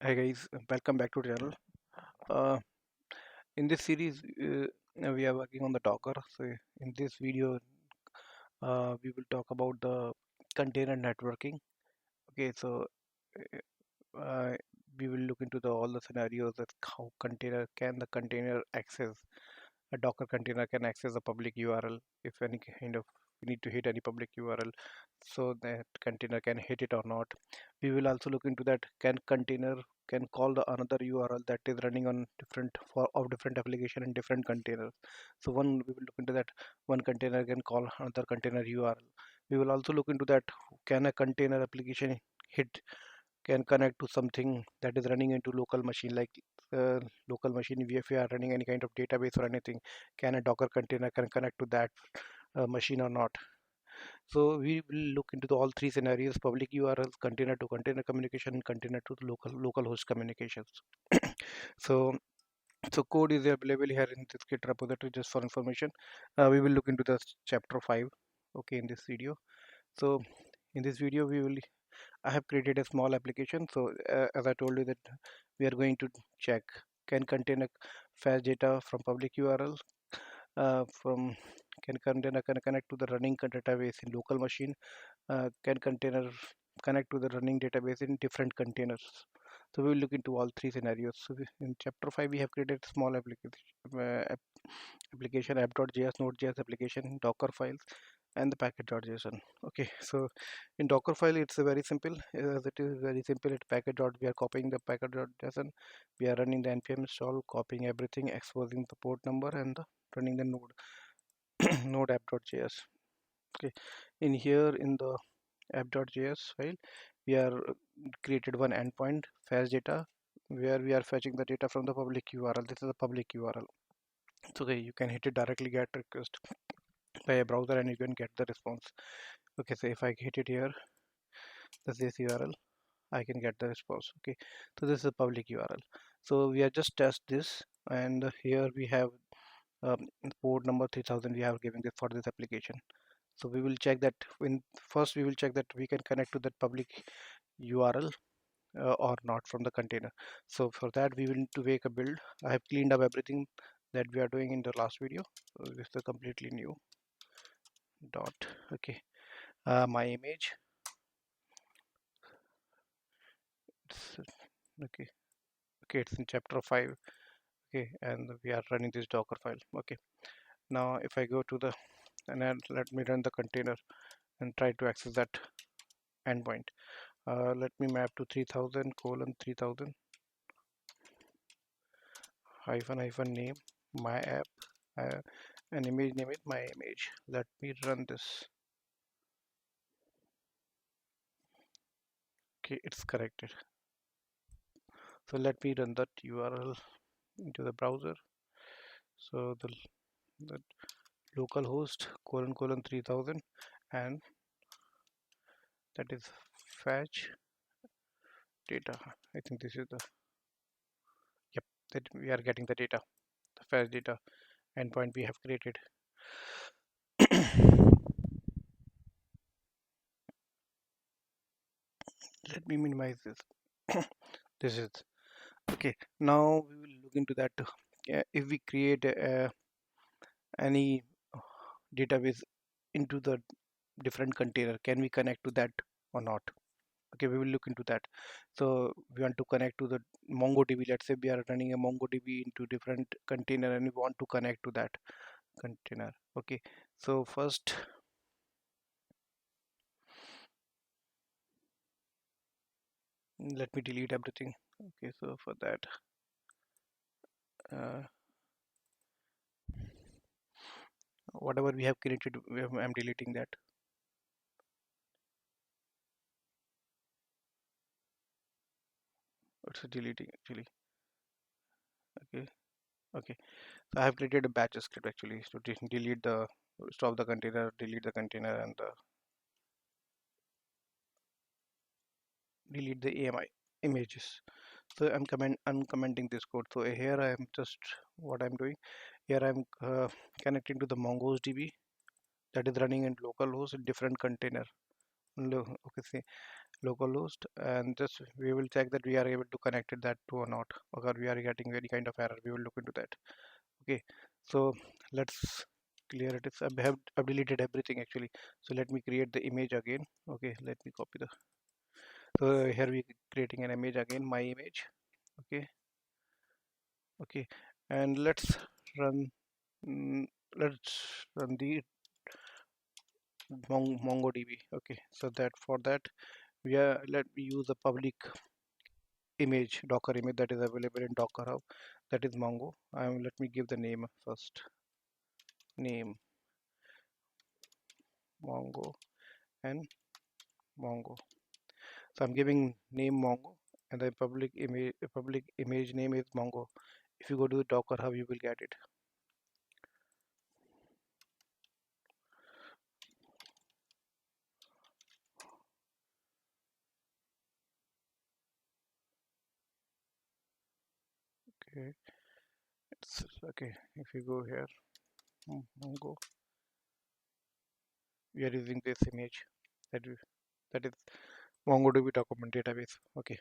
Hi guys, welcome back to the channel. Uh, in this series, we are working on the Docker. So in this video, we will talk about the container networking. Okay, so uh, we will look into all the scenarios that how the container access a Docker container can access a public URL if any kind of we need to hit any public URL, so that container can hit it or not. We will also look into that can container can call the another URL that is running on different application in different containers. So we will look into that one container can call another container URL. We will also look into that can a container application hit can connect to something that is running into local machine like local machine. If we are running any kind of database or anything, can a Docker container can connect to that machine or not? So we will look into all three scenarios: public URLs, container to container communication, container to local host communications. so so code is available here in this Git repository just for information. We will look into the chapter 5, okay, in this video. So in this video I have created a small application. So as I told you that we are going to check can container fetch data from public URL from can container can connect to the running database in local machine, can container connect to the running database in different containers. So we will look into all three scenarios. So in chapter 5 we have created small application app.js, node.js application, Docker files, and the package.json. Okay, so in Docker file it's very simple. As it is very simple, at package. We are copying the package.json, we are running the npm install, copying everything, exposing the port number, and running the node node app.js. Okay, in here in the app.js file we are created one endpoint fetch data where we are fetching the data from the public URL. This is a public URL. So okay, you can hit it directly, get request by a browser, and you can get the response. Okay, so if I hit it here, this URL, I can get the response. Okay, so this is a public URL. So we are just test this, and here we have port number 3000 we have given this for this application. So we will check that first we will check that we can connect to that public URL or not from the container. So for that we will need to make a build. I have cleaned up everything that we are doing in the last video. So this is a completely new dot. Okay, my image. It's, okay, okay, it's in chapter 5. Okay, and we are running this Docker file. Okay, now if I go to the and then let me run the container and try to access that endpoint. Let me map to 3000 colon 3000 hyphen hyphen name my app, uh, and image name it my image. Let me run this. Okay, it's corrected. So let me run that URL into the browser. So the localhost colon colon 3000, and that is fetch data. I think this is the yep, that we are getting the data, the fetch data endpoint we have created. Let me minimize this. This is okay. Now we will look into that. If we create any database into the different container, can we connect to that or not? Okay, we will look into that. So we want to connect to the MongoDB. Let's say we are running a MongoDB into different container and we want to connect to that container. Okay, so first let me delete everything. Okay, so for that uh, whatever we have created, I'm deleting that. It's deleting actually. Okay, okay, so I have created a batch script actually to delete the stop the container, delete the container, and delete the AMI images. So I'm commenting this code. So here I am just what I'm doing here. I'm connecting to the MongoDB that is running in localhost in different container. Okay, see, localhost, and just we will check that we are able to connect it that to or not, or we are getting any kind of error. We will look into that. Okay, so let's clear it. I've deleted everything actually. So let me create the image again. Okay, let me copy the. So here we creating an image again, my image. Okay, okay, and run. Mm, let's run the MongoDB. Okay, so that for that we are let me use a public image, Docker image that is available in Docker Hub. That is Mongo. Let me give the name first. Name Mongo and Mongo. So I'm giving name Mongo and the public image name is Mongo. If you go to the Docker Hub, you will get it. Okay, it's okay. If you go here, Mongo, we are using this image that we, that is MongoDB document database. Okay,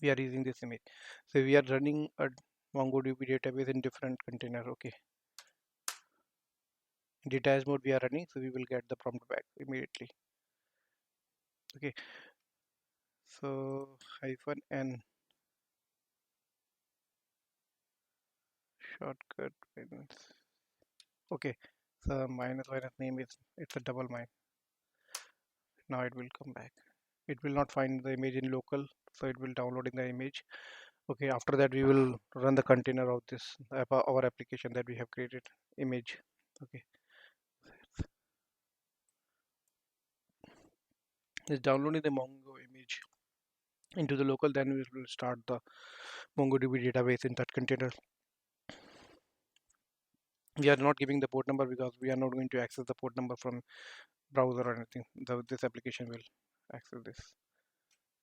we are using this image. So we are running a MongoDB database in different container. Okay, in detached mode we are running, so we will get the prompt back immediately. Okay, so -n shortcut minus. Okay, so minus name is it's a double mine. Now it will come back. It will not find the image in local, so it will downloading the image. Okay, after that we will run the container of this our application that we have created image. Okay, it's downloading the Mongo image into the local, then we will start the MongoDB database in that container. We are not giving the port number because we are not going to access the port number from browser or anything. This application will access this.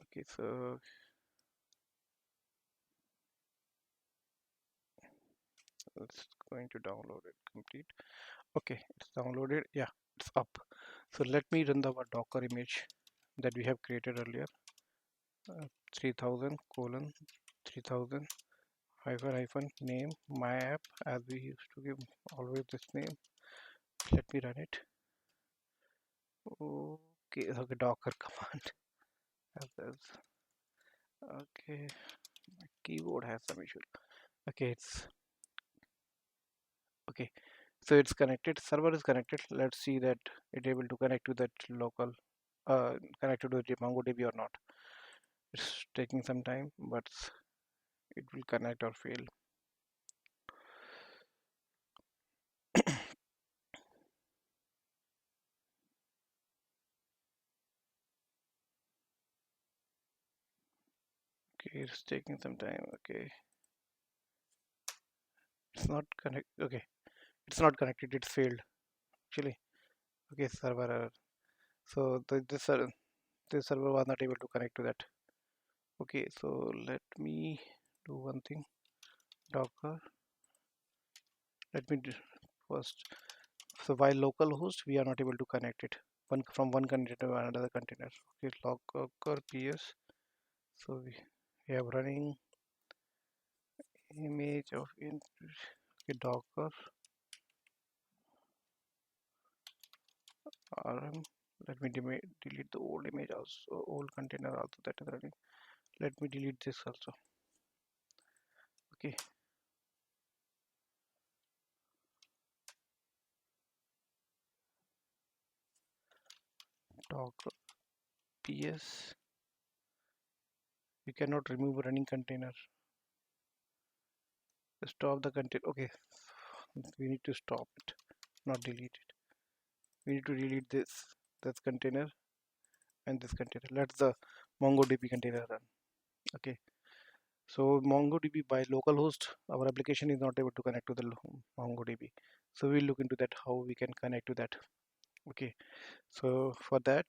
Okay, so it's going to download it complete. Okay, it's downloaded. Yeah, it's up. So let me run our Docker image that we have created earlier. 3000 colon 3000 hyphen name my app, as we used to give always this name. Let me run it. Okay, okay, Docker command. Okay, my keyboard has some issue. Okay, it's okay. So it's connected. Server is connected. Let's see that it able to connect to that local, connected to the MongoDB or not. It's taking some time, but it will connect or fail. Okay, it's taking some time. Okay, it's not connect. Okay, it's not connected. It's failed actually. Okay, server error. So this server was not able to connect to that. Okay, so let me do one thing. Docker. Let me do first. So while localhost, we are not able to connect it from one container to another container. Okay, docker ps. So we have running image of okay, docker rm. Let me delete the old image also, old container also that is running. Let me delete this also. Okay, docker ps. You cannot remove a running container. Stop the container. Okay, we need to stop it, not delete it. We need to delete this container and this container. Let the MongoDB container run. Okay, so MongoDB by localhost, our application is not able to connect to the MongoDB. So we'll look into that how we can connect to that. Okay, so for that,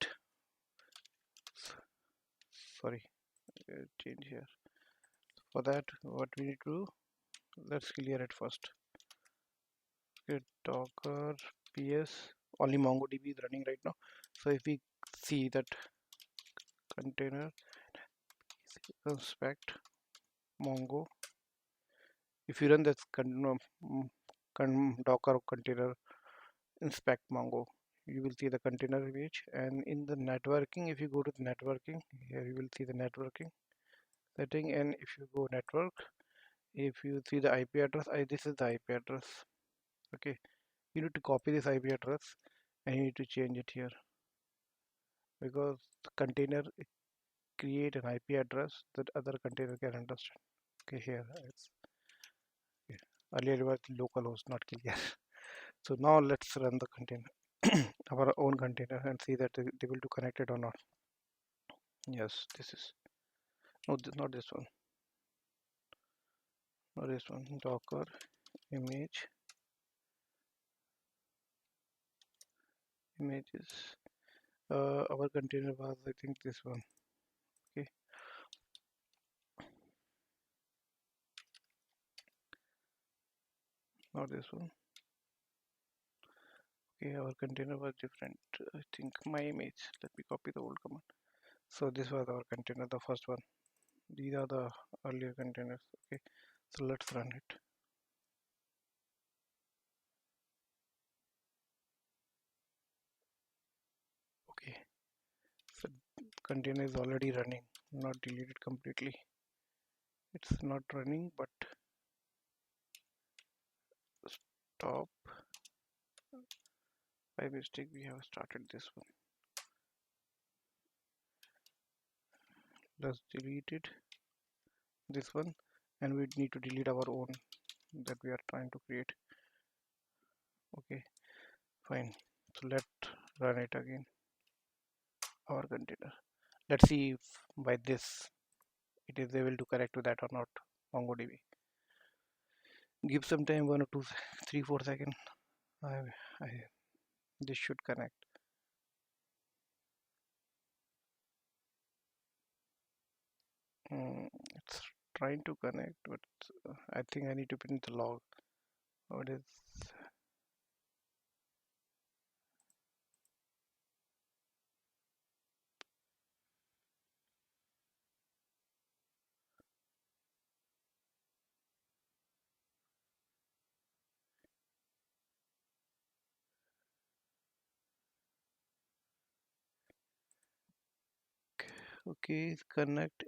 sorry, change here. For that, what we need to do, let's clear it first. Okay, Docker ps, only MongoDB is running right now. So if we see that container inspect Mongo. If you run this Docker container inspect Mongo, you will see the container image. And in the networking, if you go to the networking, here you will see the networking setting. And if you go network, if you see the IP address, this is the IP address. Okay, you need to copy this IP address and you need to change it here, because the container create an IP address that other container can understand. Okay, here it's okay. Earlier it was localhost, not clear. So now let's run the container, our own container, and see that they will do connected or not. Yes, this is no, not this one, not this one. Docker image images. Our container was, I think, this one. Okay, not this one. Okay, our container was different. I think my image. Let me copy the old command. So this was our container, the first one. These are the earlier containers. Okay, so let's run it. Okay, so container is already running, not deleted completely. It's not running, but stop. By mistake, we have started this one. Let's delete it. This one, and we need to delete our own that we are trying to create. Okay, fine. So let's run it again. Our container. Let's see if by this it is able to connect to that or not. MongoDB. Give some time, 1 or 2, 3, 4 seconds. I, I, this should connect. It's trying to connect, but I think I need to print the log. What is? Okay, connect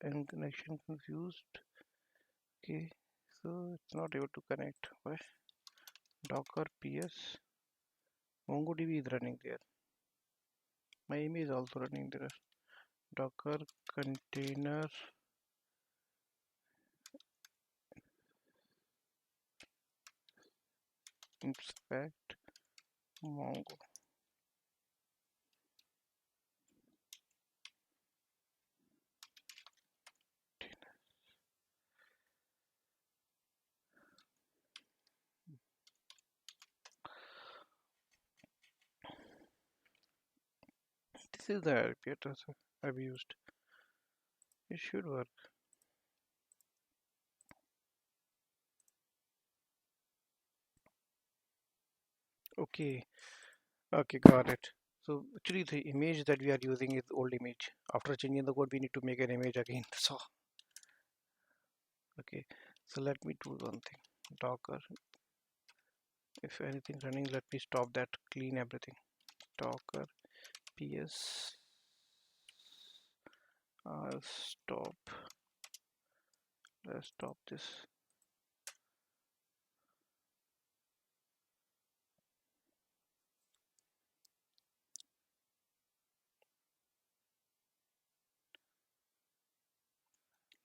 and connection confused. Okay, so it's not able to connect. Why? Docker ps MongoDB is running there. My image is also running there. Docker container inspect Mongo. This is the IP address I've used. It should work. Okay, okay, got it. So actually the image that we are using is old image. After changing the code, we need to make an image again. So okay, so let me do one thing. Docker, if anything running, let me stop that, clean everything. Docker ps stop. Let's stop this.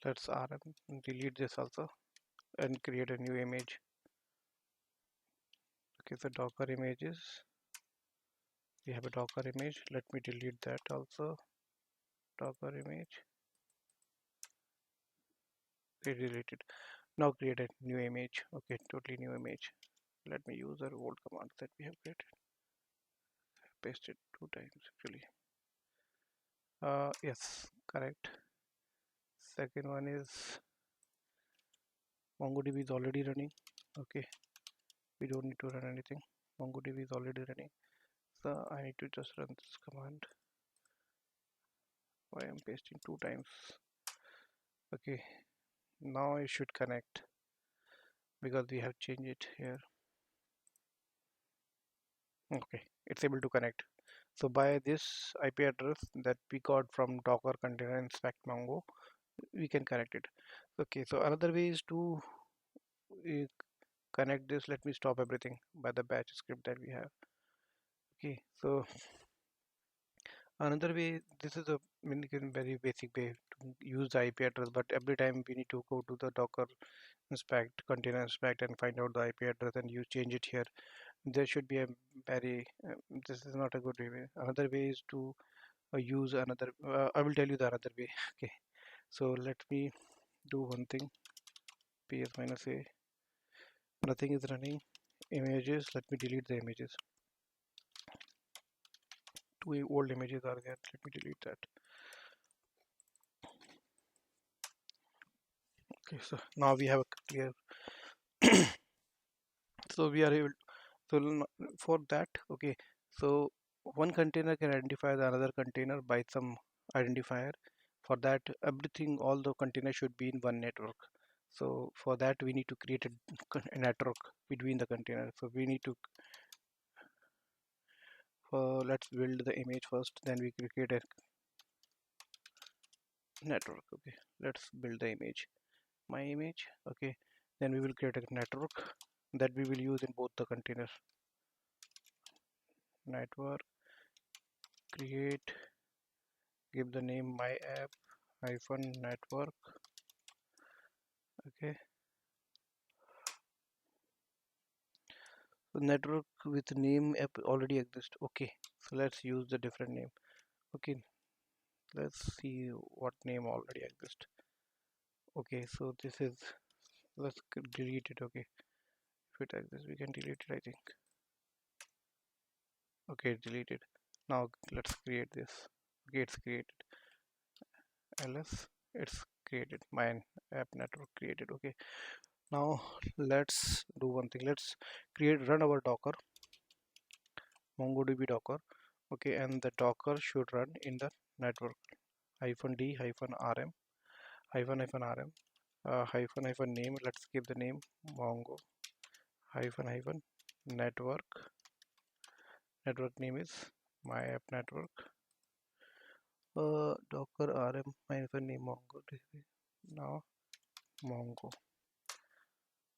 Let's rm delete this also and create a new image. Okay, so Docker images, we have a Docker image. Let me delete that also. Docker image, okay, deleted. Now create a new image. Okay, totally new image. Let me use our old command that we have created. Paste it 2 times actually. Yes, correct. Second one is MongoDB is already running. Okay, we don't need to run anything. MongoDB is already running. So I need to just run this command. Why I'm pasting two times? Okay, now it should connect because we have changed it here. Okay, it's able to connect. So by this IP address that we got from Docker container inspect Mongo, we can connect it. Okay, so another way is to uh, connect this. Let me stop everything by the batch script that we have. Okay, so another way, this is a very basic way to use the IP address, but every time we need to go to the Docker inspect, container inspect, and find out the IP address, and you change it here. There should be a very, this is not a good way. Another way is to use another, I will tell you the another way. Okay, so let me do one thing. ps minus a, nothing is running. Images, let me delete the images. Two old images are there, let me delete that. Okay, so now we have a clear. So we are able, so for that, okay, so one container can identify the another container by some identifier. For that, everything, all the containers should be in one network. So for that, we need to create a network between the containers. So we need to, let's build the image first, then we create a network. Okay, let's build the image, my image. Okay, then we will create a network that we will use in both the containers. Network, create, give the name my app hyphen network. Okay, so network with name app already exists. Okay, so let's use the different name. Okay, let's see what name already exists. Okay, so this is, let's delete it. Okay, if it exists we can delete it, I think. Okay, deleted. Now let's create this. Okay, it's created. ls, it's created, my app network created. Okay, now let's do one thing. Let's create, run our docker, mongodb docker. Okay, and the docker should run in the network hyphen d hyphen rm hyphen rm hyphen name. Let's give the name mongo hyphen network. Network name is my app network. Docker rm hyphen name mongo. Now mongo.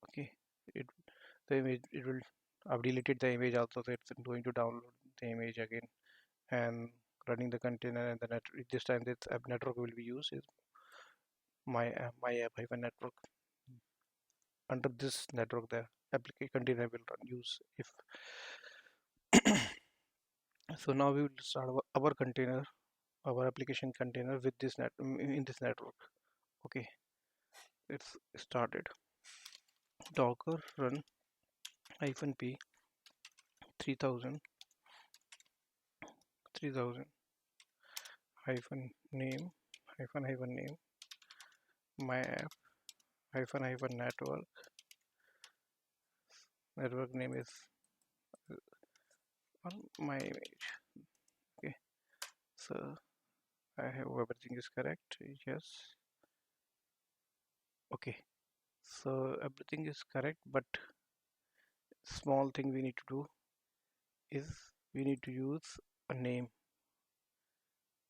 Okay, it, the image, it will, I've deleted the image also, so it's going to download the image again and running the container, and the net, this time this app network will be used is my app hyphen network. Under this network the application container will run use if. So now we will start our container, our application container with this net in this network. Okay, it's started. Docker run hyphen p 3000 hyphen name my app hyphen network name is my image. Okay, so I have everything is correct. Yes, okay, so everything is correct, but small thing we need to do is we need to use a name.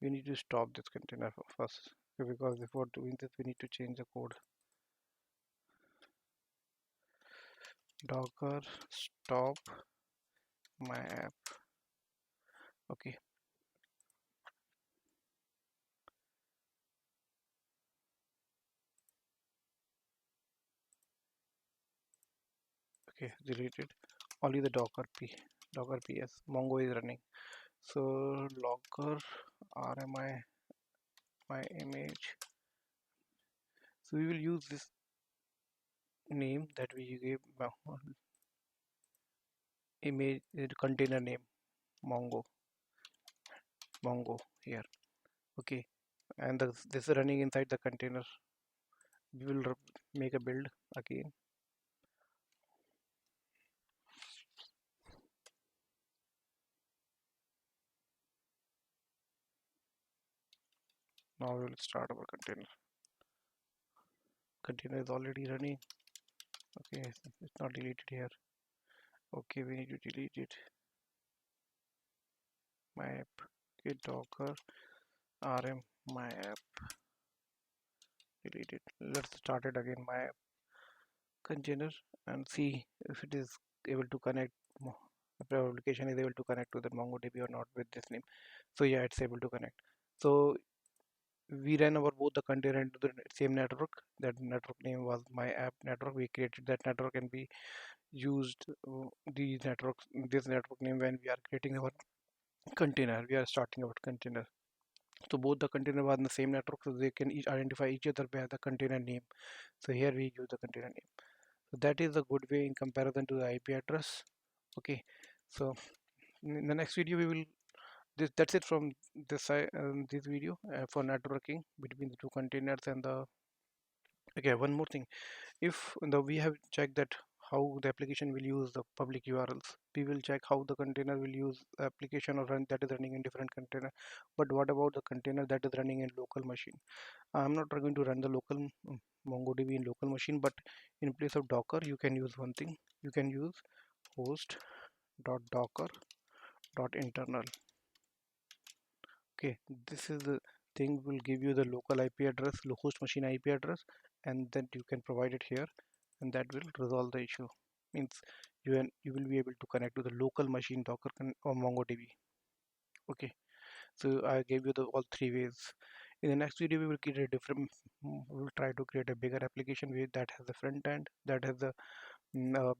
We need to stop this container first, okay, because before doing this we need to change the code. Docker stop my app. Okay, okay, deleted. Only the docker ps mongo is running. So logger rmi my image. So we will use this name that we gave image container name mongo here. Okay, and this is running inside the container. We will make a build again. Now we will start our container. Container is already running. Okay, it's not deleted here. Okay, we need to delete it. My app. Okay, docker rm my app. Delete it. Let's start it again. My app container and see if it is able to connect. If our application is able to connect to the MongoDB or not with this name. So yeah, it's able to connect. So we ran our both the container into the same network. That network name was my app network. We created that network and we used these networks, this network name when we are creating our container. We are starting our container. So both the container was in the same network, so they can each identify each other by the container name. So here we use the container name. So that is a good way in comparison to the IP address. Okay. So in the next video we will that's it from this video for networking between the two containers and the. Okay, one more thing. If we have checked that how the application will use the public URLs, we will check how the container will use the application or run that is running in different container. But what about the container that is running in local machine? I'm not going to run the local MongoDB in local machine, but in place of Docker, you can use one thing. You can use host.docker.internal. Okay, this is the thing will give you the local IP address, host machine IP address, and then you can provide it here, and that will resolve the issue. Means you will be able to connect to the local machine Docker or MongoDB. Okay, so I gave you the all three ways. In the next video, we will create a different. We will try to create a bigger application with that has the front end, that has the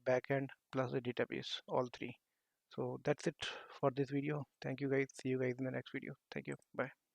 back end, plus the database, all three. So that's it for this video. Thank you guys. See you guys in the next video. Thank you. Bye.